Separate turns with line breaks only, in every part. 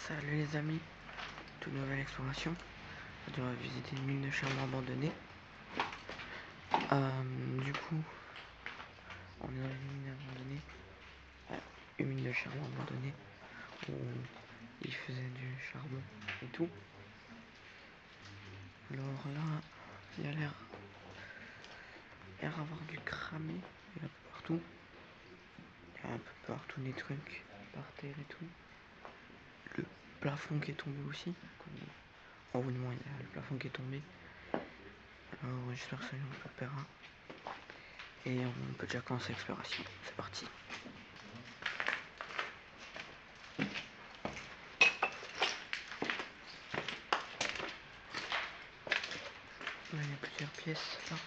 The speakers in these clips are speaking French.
Salut les amis, toute nouvelle exploration. On va visiter une mine de charbon abandonnée. Du coup, on est dans une mine abandonnée. Une mine de charbon abandonnée où ils faisaient du charbon et tout. Alors là, il y a l'air avoir du cramé. Il y a un peu partout. Il y a un peu partout des trucs par terre et tout. Le plafond qui est tombé aussi. En haut de moi, il y a le plafond qui est tombé. Alors j'espère que ça nous coupera. Et on peut déjà commencer l'exploration. C'est parti. Là, il y a plusieurs pièces là.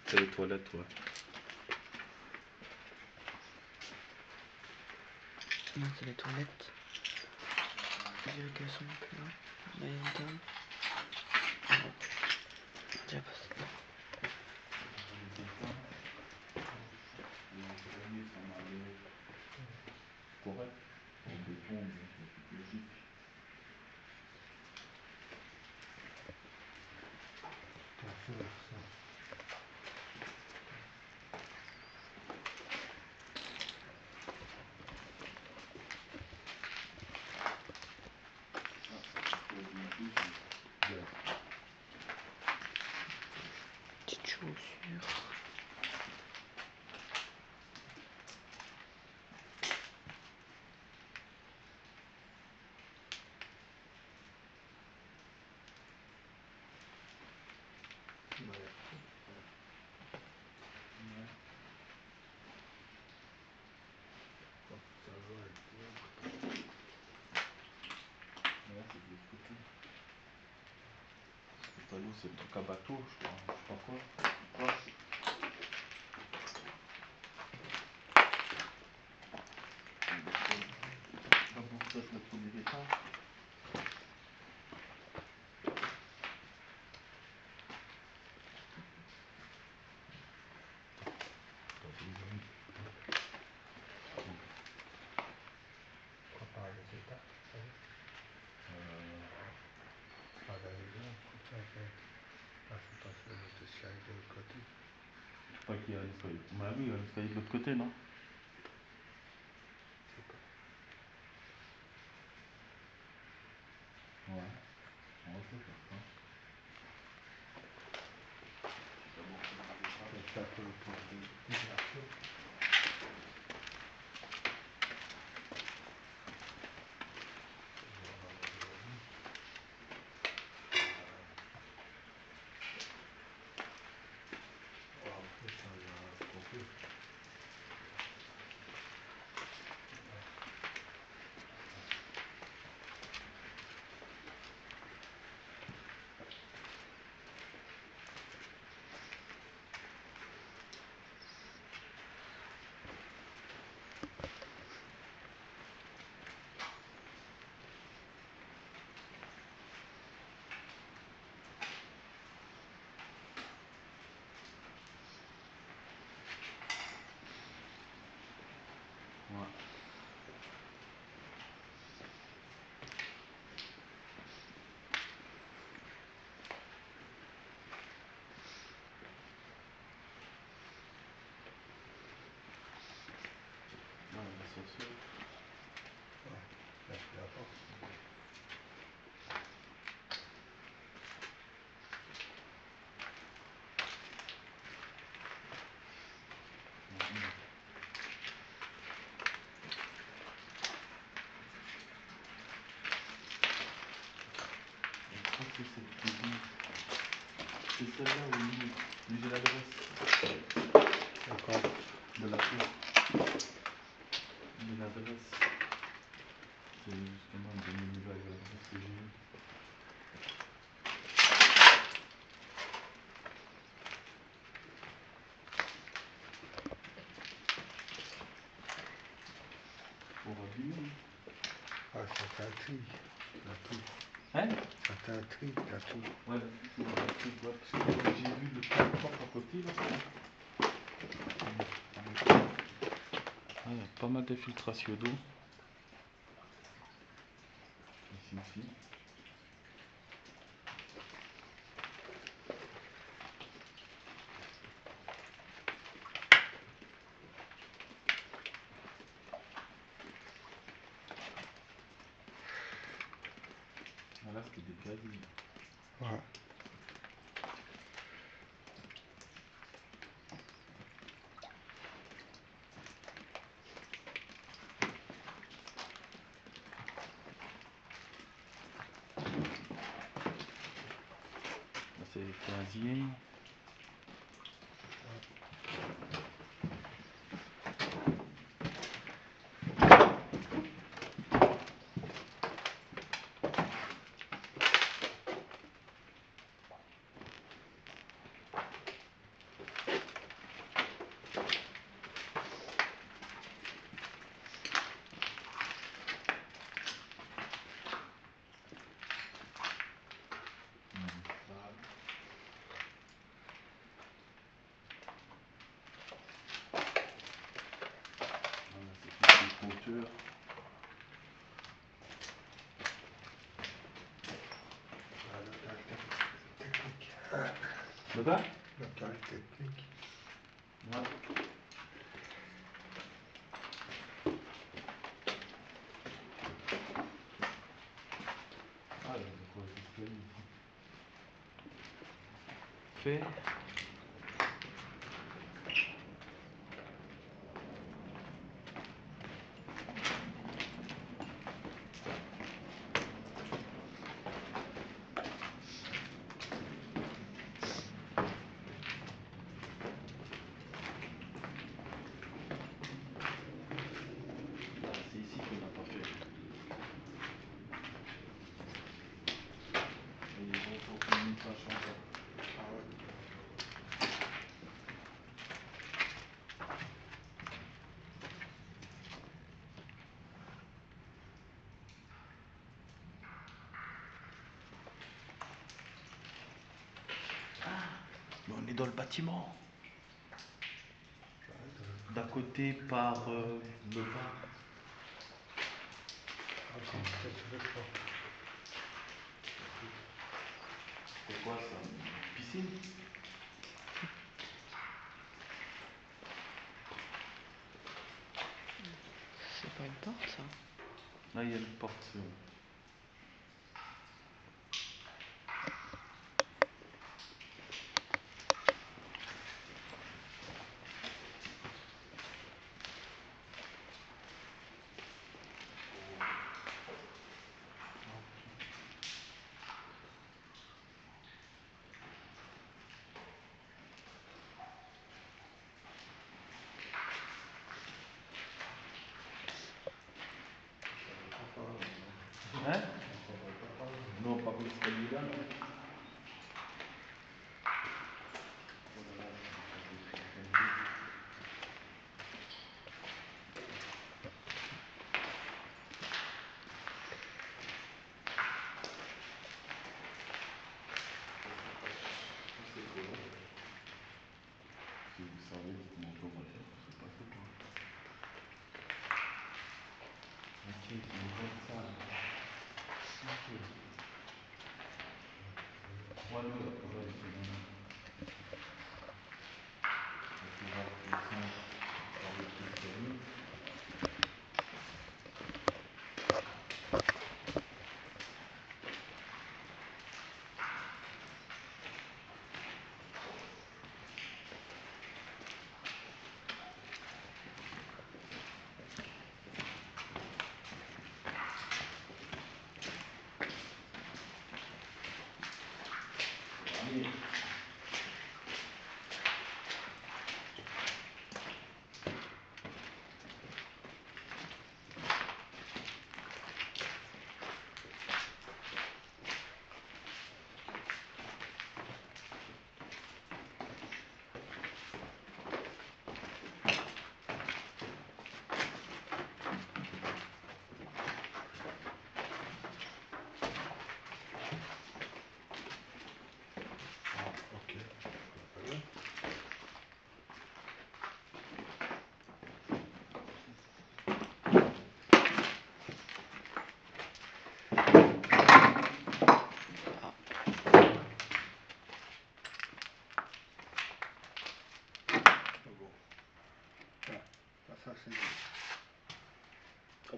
C'est les toilettes, ouais.
Non, c'est les toilettes. L'irrigation là. Là, il y a une dame. Déjà passé là.
Correct. En béton, c'est logique.
Petite chaussure.
C'est le truc à bateau, je crois. Je sais pas quoi. D'abord, ça, c'est le premier étage. Je crois qu'il y a l'escalier. Bah oui, il y a l'escalier de l'autre côté, non? Ouais. On va faire ça. Ouais. C'est celle-là où j'ai l'adresse. D'accord. De la tour. De l'adresse. C'est justement de l'adresse que j'ai eue. tri, la tour.
Hein?
Ça t'a un tri, la tour.
Ouais, la tour, ouais, parce que j'ai vu le plan propre à côté là. Ah, il y a pas mal d'infiltration d'eau. Ici. Voilà, c'était des casiers.
Ouais.
Là, c'est les casiers. Voilà, c'est tout le compteur.
Technique.
Là-bas?
Local technique.
Ouais. Ah, il y a de quoi faire ici. Fait. C'est ici qu'on n'a pas fait. Et il faut qu'on mette la chambre.
Ah ouais.
Mais on est dans le bâtiment. D'à côté par le bar.
Ok, c'est sur le plan.
C'est quoi ça? Une piscine?
C'est pas une porte, ça?
Là, il y a une porte. C'est bon.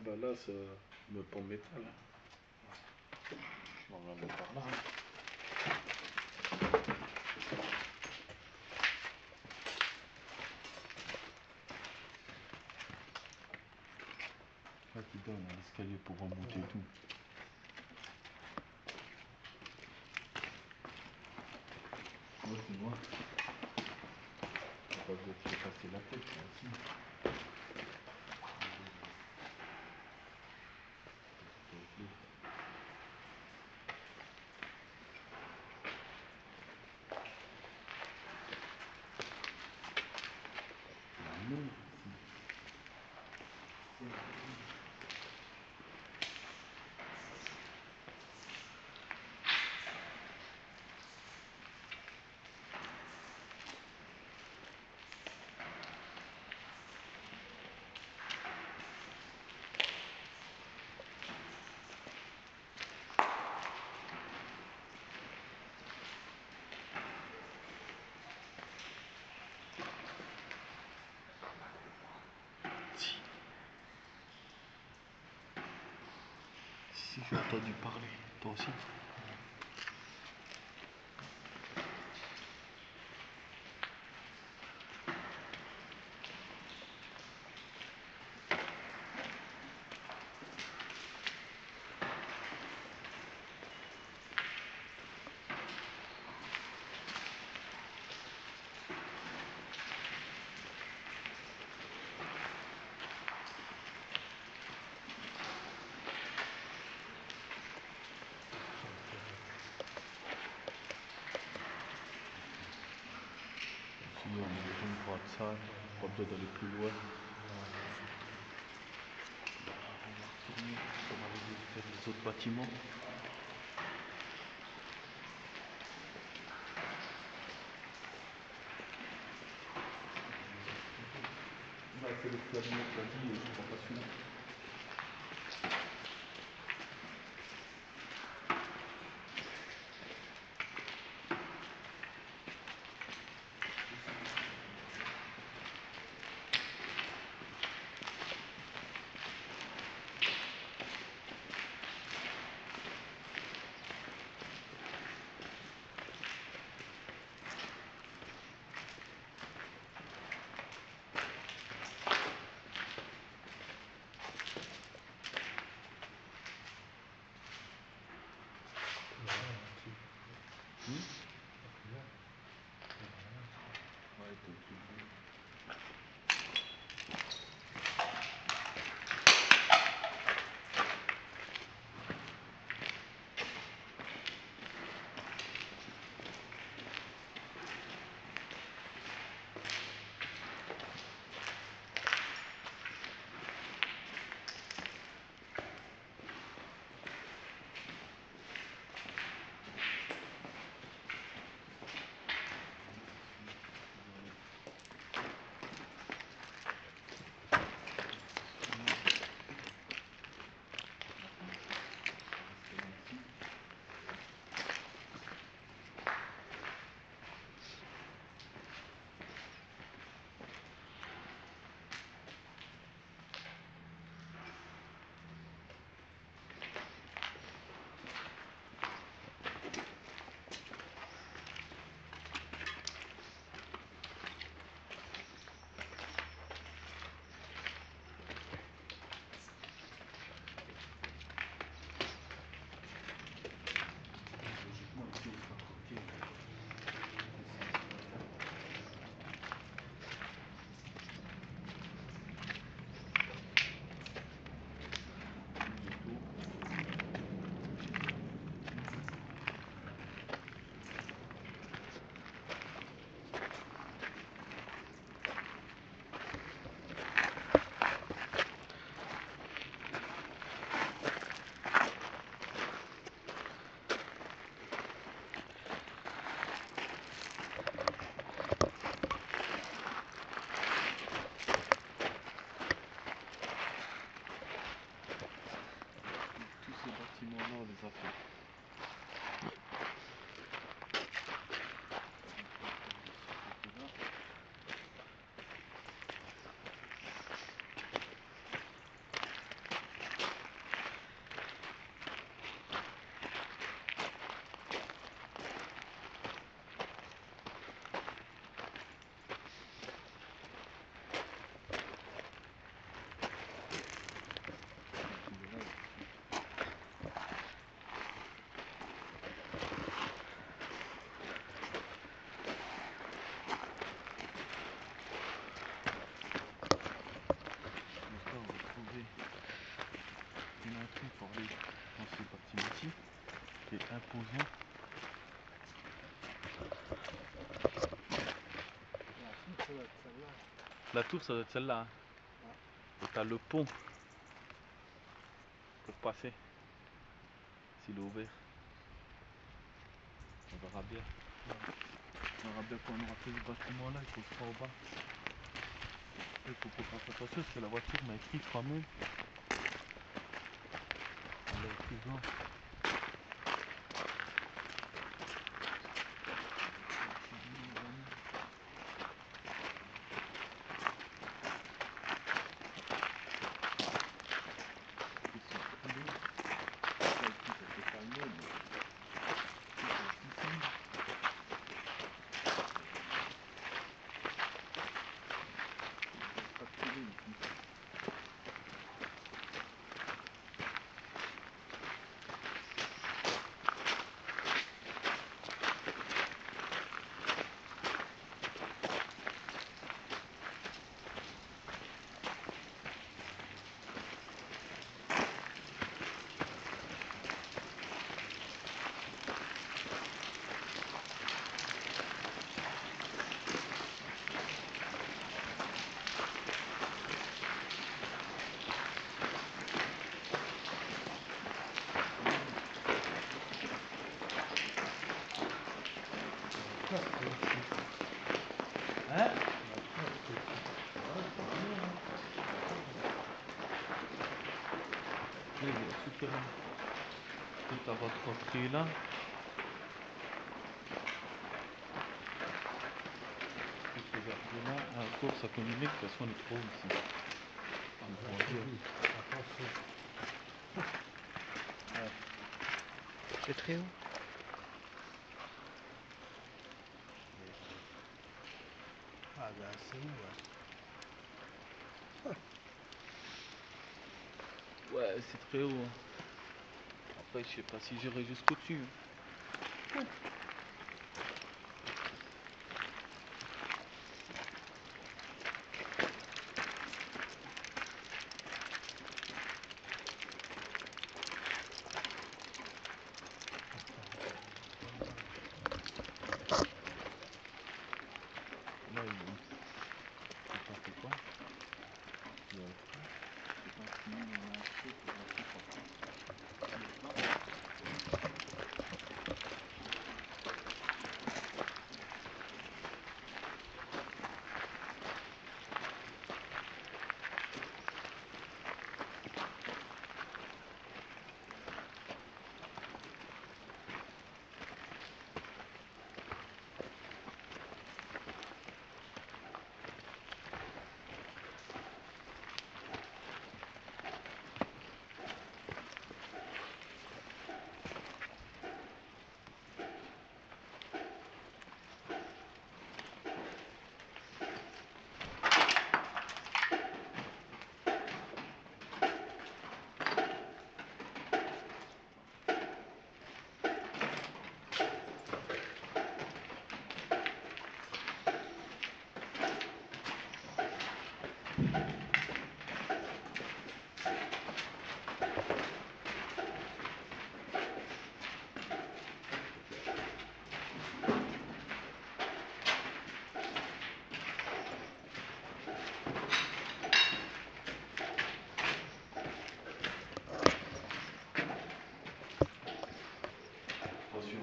Bah là, c'est le pont métal.
On va mettre par là. Là, putain, on a l'escalier pour remonter et tout. Ouais, c'est moi. On va te casser la tête, ça aussi. Non. Si j'ai entendu parler, toi aussi. Si on a besoin de voir ça, pas besoin d'aller plus loin. On va retourner pour aller faire les autres bâtiments. Là, c'est l'escalier, t'as dit, je crois pas celui-là. Ouais, t'es tout. l'explosion. La tour, ça doit être celle-là. Hein. Et t'as le pont pour passer. S'il est ouvert. On verra bien. On verra bien quand on aura fait ce bâtiment-là. Il faut le faire au bas. Il faut qu'on fasse attention parce que la voiture m'a écrit quand même. Elle a écrit genre. Hein? Oui, bien souterrain. Toute la voiture qui est là. Tout ce verre-là. À court, ça communique. De toute façon, on est trop haut ici. Il faut en dire. Ouais.
C'est très haut.
Ah ben c'est où ouais.
Ouais, c'est très haut. Hein. Après, je sais pas si j'irai jusqu'au-dessus. Hein. Là, il fait quoi? Il y a je sais pas si on a acheté pour la coupe après. Attention.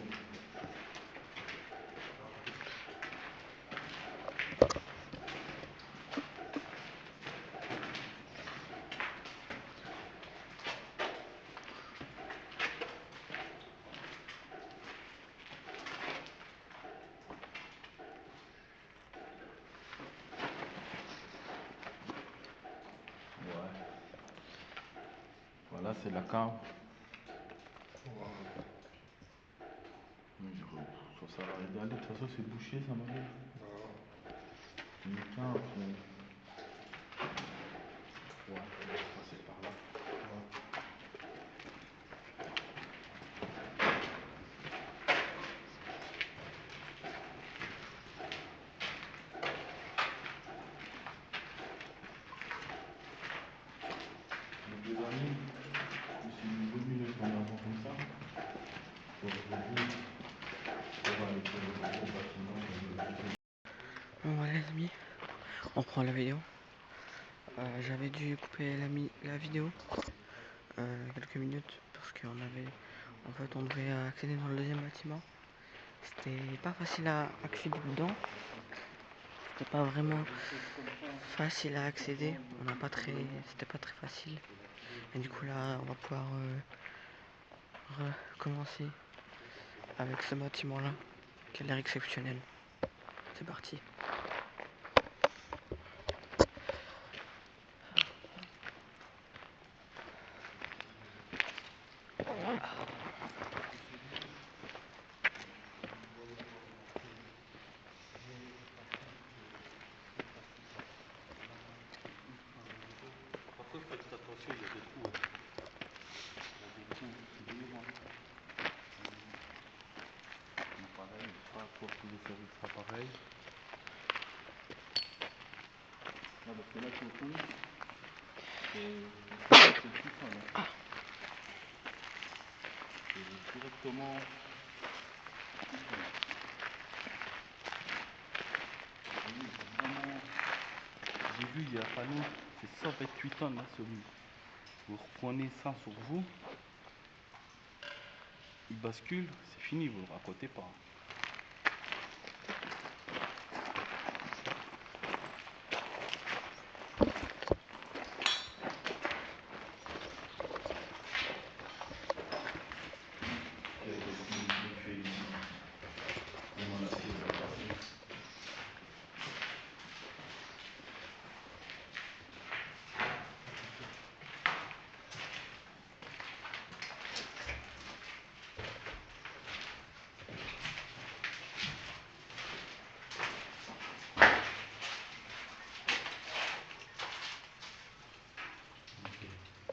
Ouais. Voilà, c'est la cave. Ça va aller. De toute façon, c'est bouché, ça m'a l'air. Une cave. Ouais, on va passer par là. Il y a des années, je me suis mis 2 minutes en avant comme ça. Pour regarder.
Bon voilà les amis, on reprend la vidéo. J'avais dû couper la vidéo quelques minutes parce qu'on avait, en fait, on devait accéder dans le deuxième bâtiment. C'était pas facile à accéder dedans. C'était pas vraiment facile à accéder. C'était pas très facile. Et du coup là, on va pouvoir recommencer avec ce bâtiment là qui a l'air exceptionnel. C'est parti.
Par contre, faites attention, il y a des trous. Il y a des trous, c'est délirant. Pareil, pas pour tous les services, ça pareil. Là, parce que là, tu tombes, c'est puissant, là. C'est directement. Vraiment, j'ai vu, il y a un panneau, c'est 128 tonnes, là, celui. Vous reprenez ça sur vous, il bascule, c'est fini, vous ne le racontez pas.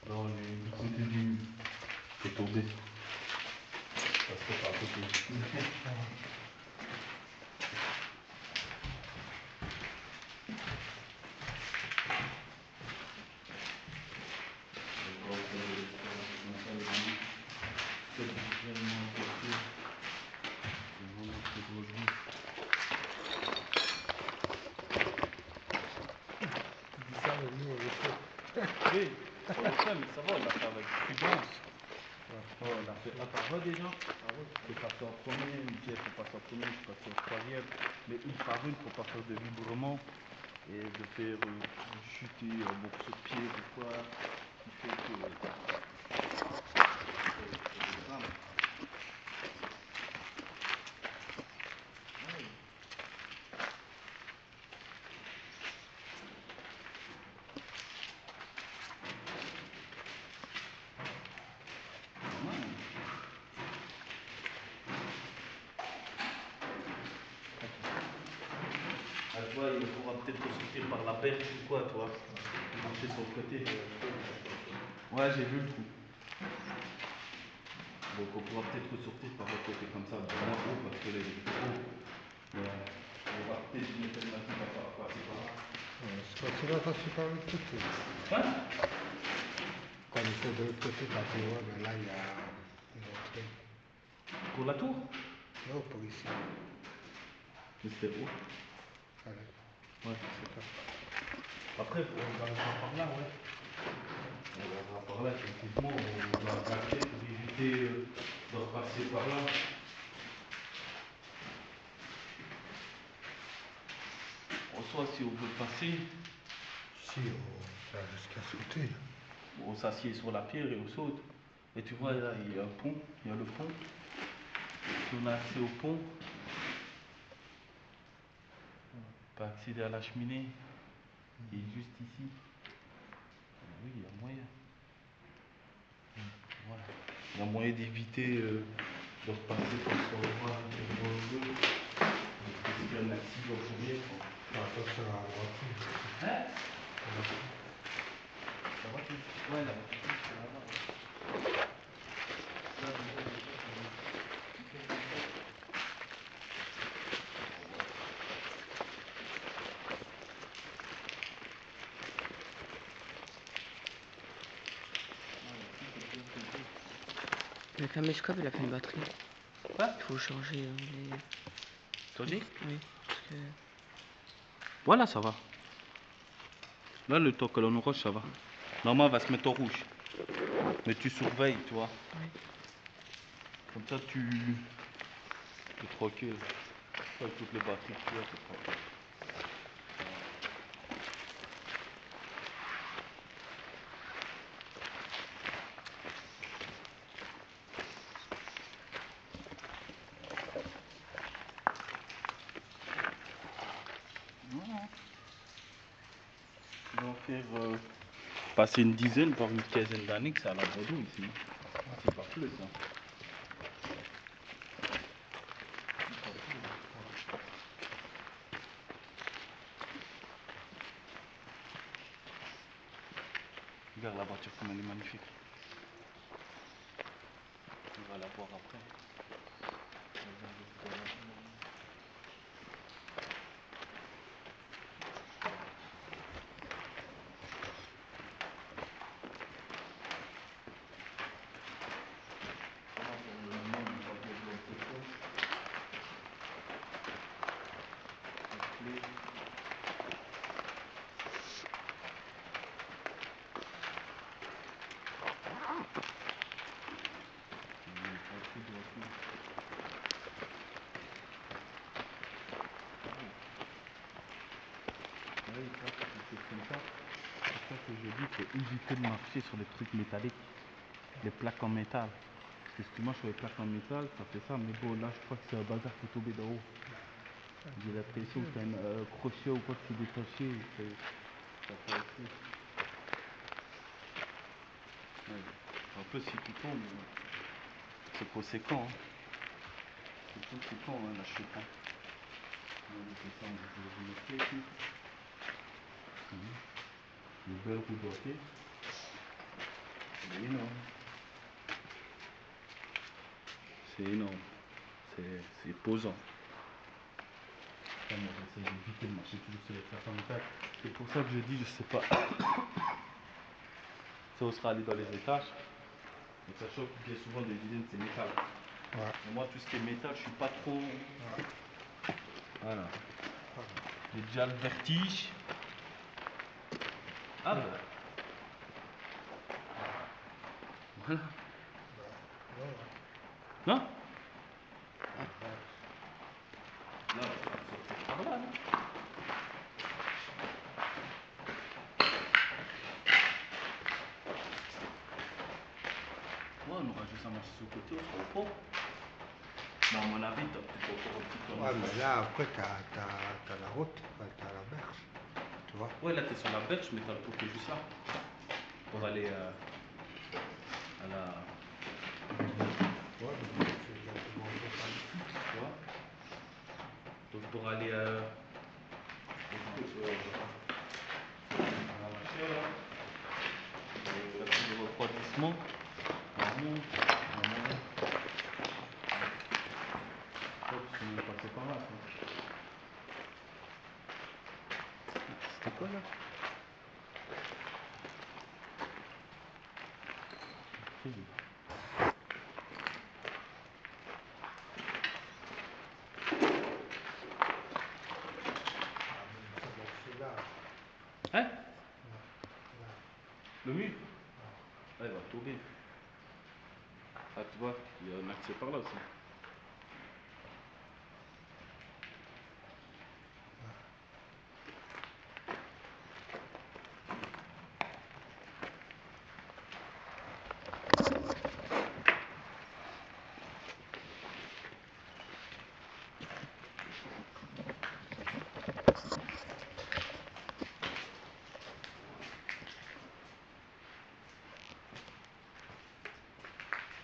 Là, on est du côté du. C'est tombé. Parce que c'est à côté. Oui, on le fait, mais ça va, on l'a fait avec prudence. Ouais, on l'a fait à part déjà. C'est passé en premier, une pièce est passée en premier, je suis passé en troisième. Mais une par une, il ne faut pas faire de librement et de faire chuter un morceau de pied ou quoi, qui fait que. Ah, tu vois, il pourra peut-être sortir par la perche ou quoi, tu vois. Marcher sur le côté. Ouais, j'ai vu le trou. Donc on pourra peut-être ressortir par le côté comme ça, vraiment haut, parce que là il est trop haut. Ouais. On va peut-être une alternative à passer par là.
Tu vas passer par l'autre côté.
Hein?
Quand il fait de l'autre côté, quand tu vois, ben là, il y a une entrée.
Pour la tour?
Non, pour ici.
Mais c'était où?
Voilà.
Ouais, c'est ça. Après, on va par là, ouais. On va par là, effectivement, on va braquer pour éviter de repasser par là. En soi, si on veut passer,
Si, on va jusqu'à sauter.
on s'assied sur la pierre et on saute. Et tu vois, là, il y a un pont, il y a le pont. Si on a accès au pont, on peut accéder à la cheminée, qui est juste ici. Oui, il y a moyen. Voilà. Il y a moyen d'éviter de repasser par sur le bras et sur le dos. Parce qu'il y a un accident pour rien.
Attention à la voiture.
Hein? La voiture? Ouais, la voiture, c'est là-bas.
Le caméscope il a fait une batterie.
Quoi?
Il faut changer les.
Toi aussi?
Oui, parce que
Voilà, ça va. Là, le temps que l'on orange, ça va. Normalement, elle va se mettre au rouge. Mais tu surveilles, tu vois.
Oui.
Comme ça, tu es tranquille. Avec toutes les batteries, tu vois, c'est tranquille. On va faire passer une dizaine, voire une quinzaine d'années que c'est à la Bordeaux ici. C'est pas plus, ça. Regarde la voiture comme elle est magnifique. On va la voir après. C'est ça que je dis, faut éviter de marcher sur les trucs métalliques, les plaques en métal. Parce que si tu marches sur les plaques en métal, ça fait ça, mais bon, là je crois que c'est un bazar qui est tombé d'en haut. J'ai l'impression que t'as un crochet ou quoi qui est détaché, ça fait aussi. Ouais. Un peu si tu tombes, c'est conséquent. Hein. C'est conséquent, hein, la chute. Hein. On fait ça, on va le mettre ici. Une belle roue doigtée. C'est énorme. C'est énorme. C'est posant. Moi, j'essaie d'éviter de marcher toujours sur les plaques en métal. C'est pour ça que je dis, je sais pas. Ça sera aller dans les étages. Et sachant que bien souvent, les usines, c'est métal. Ouais. Et moi, tout ce qui est métal, je suis pas trop. Ouais. Voilà. J'ai déjà le vertige. Ah bah. Voilà. Non? Là, on va sortir par là, non? Ouais, on aura juste à marcher sur le côté, on sera au fond. Mais à mon avis, t'as peut-être encore un petit peu.
Ouais, mais là, après, t'as la route, t'as la berge. Tu vois?
Ouais, là, t'es sur la berge, mais t'as le pot qui est juste là. Pour aller à la.
Ouais, mais c'est exactement ça.
Tu vois? Donc, pour aller à la machine, là. La petite de refroidissement. Vraiment. Tu peux même passer par là, quoi. C'était quoi là? Hein? Le mur? Ah, il va tomber. Ah, tu vois, il y a un accès par là aussi.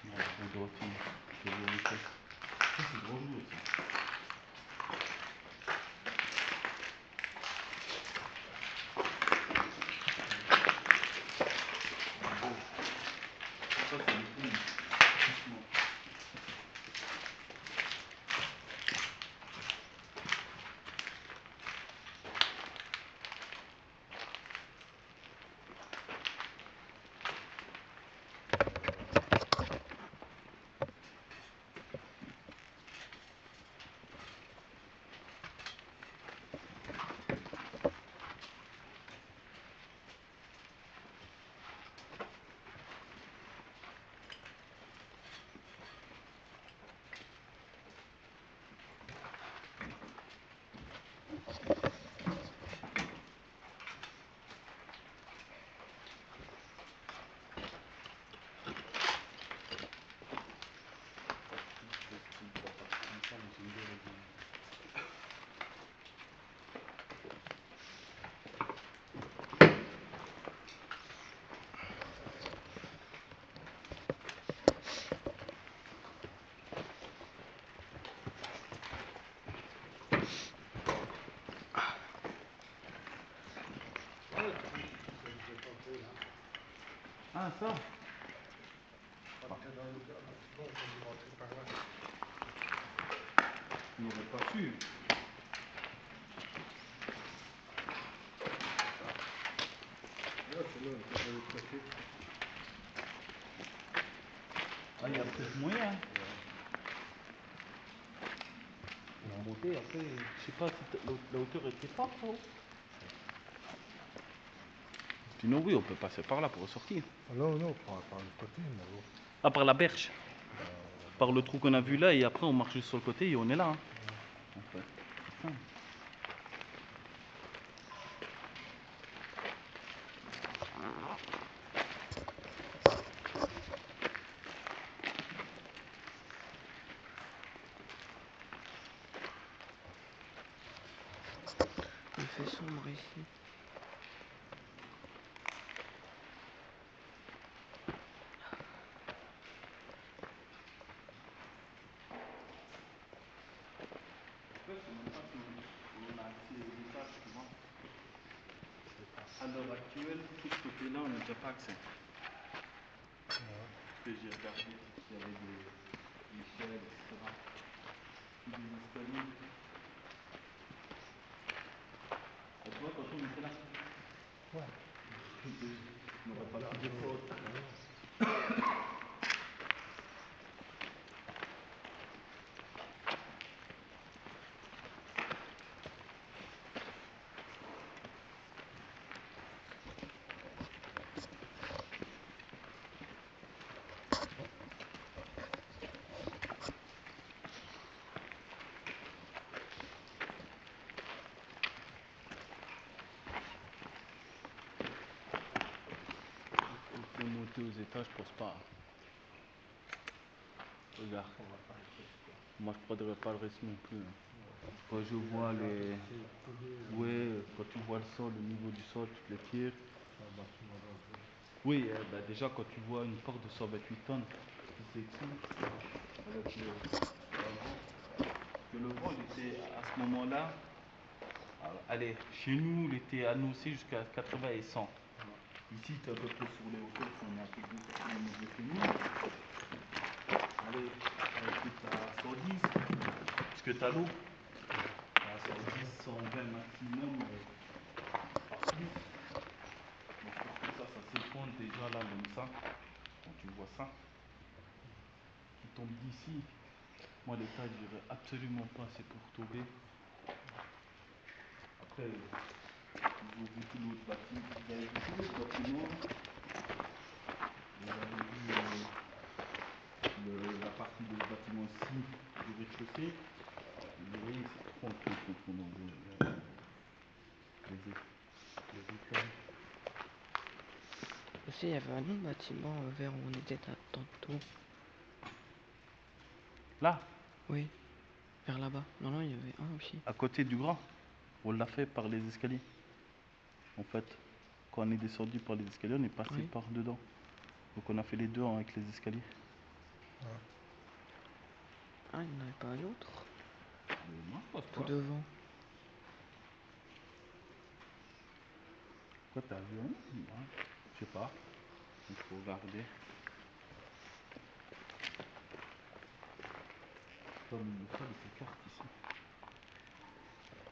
Non, on doit finir. Je vais vous montrer. Ah, ça.
Rentrer dans le... Non, on peut rentrer par là.
Il n'aurait pas pu.
Ouais, c'est là, c'est de l'autre côté.
Ah, il y a peut-être moyen.
Non.
Monter, après, je sais pas si la hauteur était pas trop. Sinon, oui, on peut passer par là pour ressortir.
Non, non, par le côté, mais bon.
Ah, par la berge.
Euh,
Par le trou qu'on a vu là, et après, on marche juste sur le côté et on est là. Hein. En fait. C'est ça.
Il fait sombre ici.
On a accès aux étages, tu vois. À l'heure actuelle, tout ce côté-là, on n'a déjà pas accès. Parce que j'ai regardé s'il y avait des échelles, etc. Puis des escaliers. Et toi, quand on était là,
ouais.
on n'aurait pas pu descendre. Pour monter aux étages, je pense pas. Regarde. Moi, je prendrais pas le risque non plus. Quand je vois les... Ouais, quand tu vois le sol, le niveau du sol, tu te les tires. Oui, bah déjà, quand tu vois une porte de 128 tonnes qui s'écroule, avec le vent, que le vent, il était à ce moment-là, allez, chez nous, il était annoncé jusqu'à 80 et 100. Ici, tu es à peu près sur les hauteurs, on est un peu plus sur le niveau chez nous. Allez, peut-être à 110, parce que tu as l'eau. À 110, 120 maximum, pas plus. Donc pour ça, ça s'effondre déjà là comme ça. Quand tu vois ça, qui tombe d'ici. Moi, l'étage, j'irai absolument pas, c'est pour tomber. Après, ils ont vu tout l'autre bâtiment. Vous avez vu tout l'autre bâtiment. Vous avez vu la partie de bâtiment ici du rez-de-chaussée. Vous voyez, c'est trop dans les étages.
Aussi, il y avait un autre bâtiment vers où on était tantôt.
Là,
Oui, vers là-bas. Non, non, il y avait un aussi.
à côté du grand, on l'a fait par les escaliers. En fait, quand on est descendu par les escaliers, on est passé
Oui.
par dedans. Donc on a fait les deux avec les escaliers.
Ah, il n'y en avait pas un autre
Non, je pense
tout
pas.
devant.
Quoi, t'as vu un? Ouais. Je sais pas. Il faut regarder. Comme le sol s'écarte ici.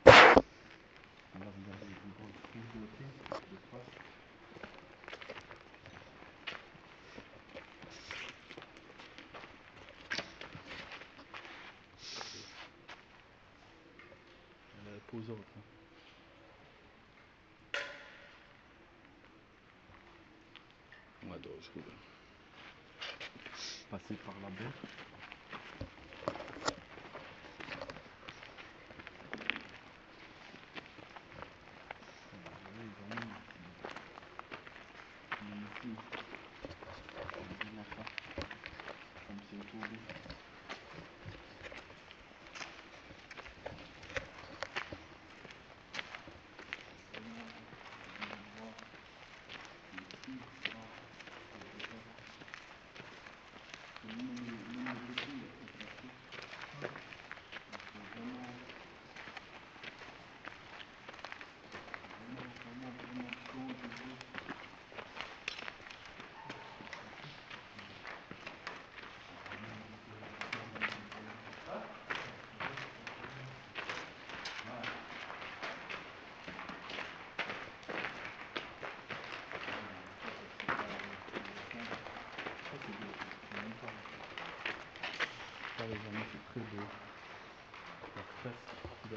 On va regarder les grosses couches de côté, de face. Posante. Hein. Ouais, donc je roule. Passer par la berge. Ici, on dit là ça, comme c'est tombé.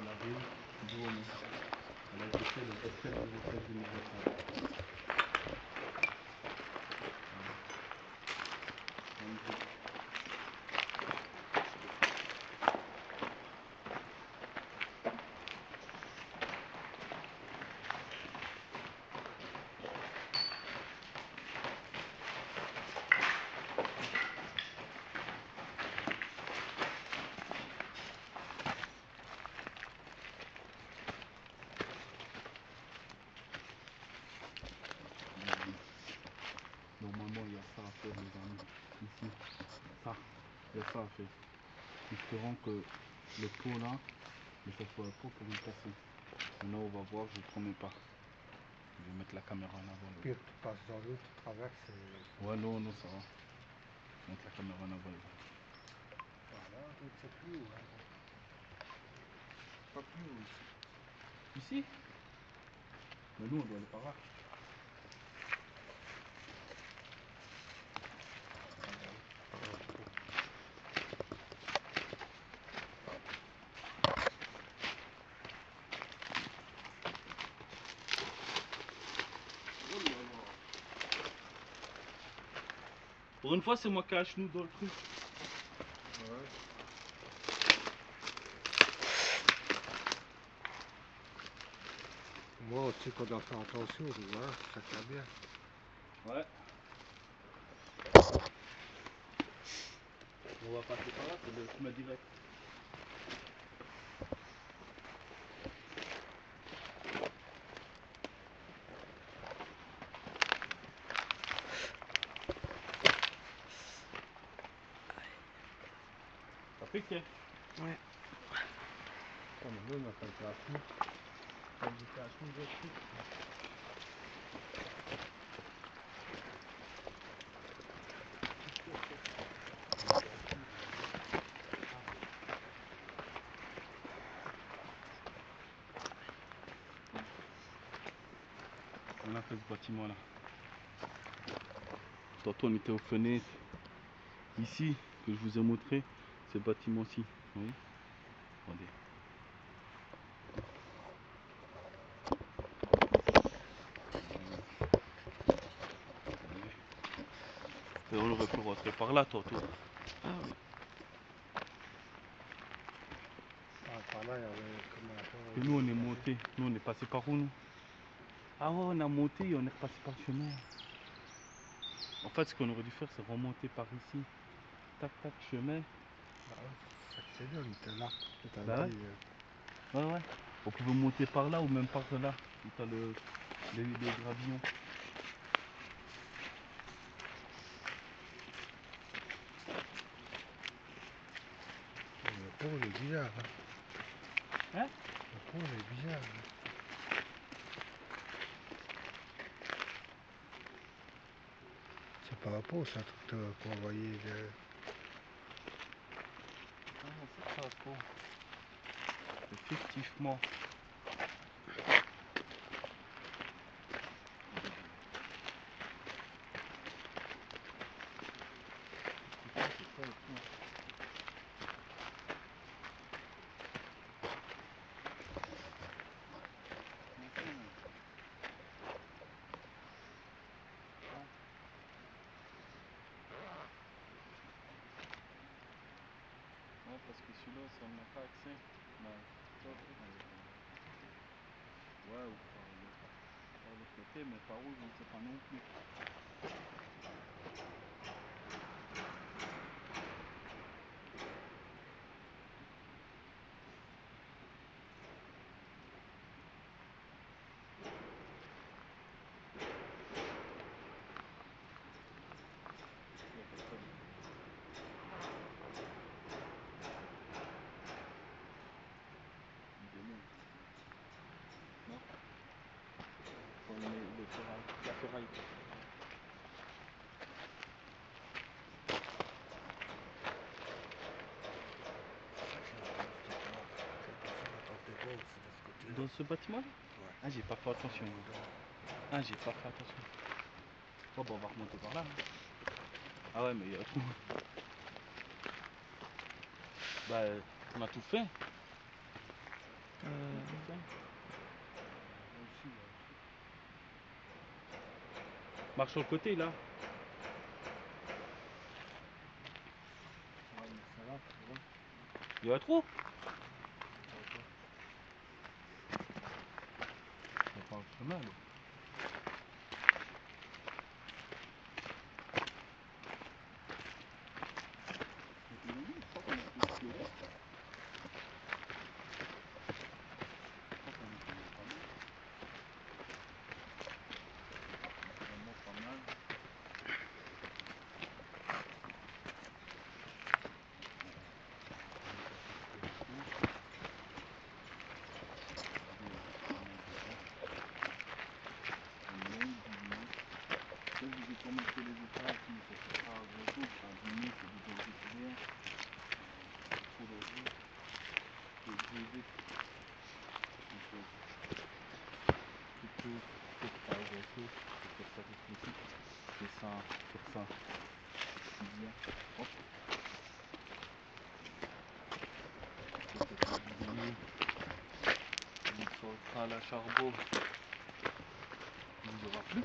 de la ville du Haut-Mont. Elle a été faite le 24 07 2021. Magnifique. Normalement, il y a ça à faire, les amis. Ici, ça, il y a ça à faire. Espérons que le pot là, mais ça soit le pot pour le casser. Maintenant, on va voir, je promets pas. Je vais mettre la caméra en avant.
Pire, tu passes dans l'eau, tu traverses et...
Ouais, non, non, ça va. Je vais mettre la caméra en avant.
Voilà, donc c'est plus haut. Hein.
Pas plus haut ici. Ici? Mais nous, on doit aller par là. Pour une fois, c'est moi qui ai un genou dans le truc.
Ouais. Moi aussi, qu'on doit faire attention, tu vois, ça tient bien.
Ouais. On va passer par là, c'est le chemin direct. Ça pique, hein?
Ouais.
Oh, mais nous, on a fait un genou. On a fait un genou de truc.
On a fait ce bâtiment là. Tantôt on était aux fenêtres. Ici, que je vous ai montré, ce bâtiment-ci. Vous voyez? Regardez. Et on aurait pu rentrer par là tantôt.
Ah oui.
Ah, par là, il y avait comme un genre...
Et nous on est monté. Nous on est passé par où nous? Ah ouais, on a monté et on est repassé par le chemin. En fait, ce qu'on aurait dû faire, c'est remonter par ici. Tac, tac, chemin.
Bah ouais, ça que c'est bien, on était là. Et t'as
Bah
dit,
ouais. Ouais, ouais. On pouvait monter par là ou même par là. Où t'as les gravillons.
le pont, il est bizarre. Hein?
Hein?
Le pont, il est bizarre. Hein. C'est pas un pont, c'est un truc qu'on voyait de...
Ah, c'est ça, bon. Effectivement. Ouais, parce que celui-là, ça n'a pas accès. Non. Ouais, ou par le côté, mais par où, je ne sais pas non plus. Il y a personne. Il démonte. Non? Faut le ferraille. La ferraille. Dans ce bâtiment-là?
Ouais.
Ah, j'ai pas fait attention. Ah, j'ai pas fait attention. Oh, bah, on va remonter par là. Hein. Ah ouais, mais il y a tout. Bah, on a tout fait. Marche sur le côté là. Il y a trop. On parle chemin là. À la charbon, il n'y aura plus.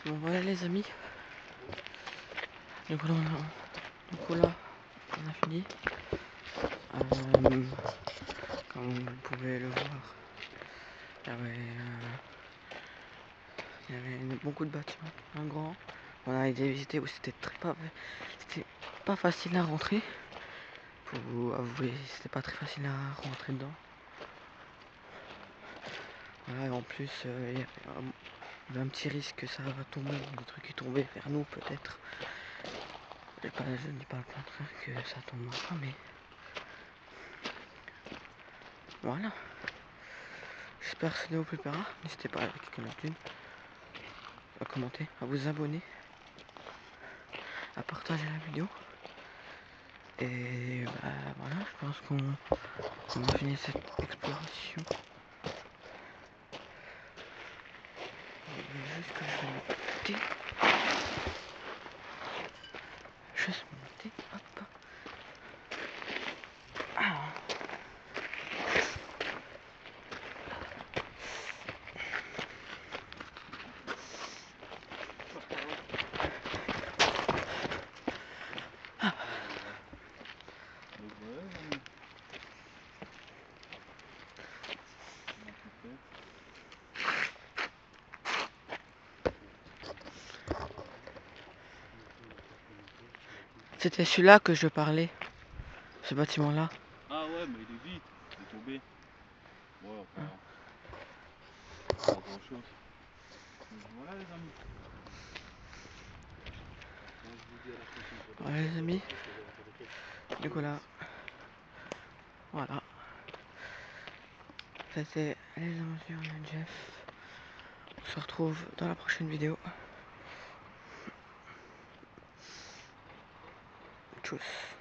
Bon voilà les amis. Donc là on a fini. Comme vous pouvez le voir, il y avait beaucoup de bâtiments, un grand. On a été visiter où c'était pas facile à rentrer. Pour vous avouer, c'était pas très facile à rentrer dedans. Voilà, et en plus, il y avait un petit risque que ça va tomber, des trucs qui tombaient vers nous peut-être. Je ne dis pas le contraire que ça tombe pas, mais voilà. J'espère que ça vous plaira. N'hésitez pas à cliquer là-dessus, à commenter, à vous abonner, à partager la vidéo. Et bah, voilà, je pense qu'on a fini cette exploration. Juste que je vais noter. Juste noter, hop. Ah. C'était celui-là que je parlais, ce bâtiment-là.
Ah ouais, mais il est vite, il est tombé. Ouais, enfin, pas grand chose. Donc voilà les amis.
Voilà les amis. Nicolas. Voilà. C'était les aventures de Jeff. On se retrouve dans la prochaine vidéo. Tchuss.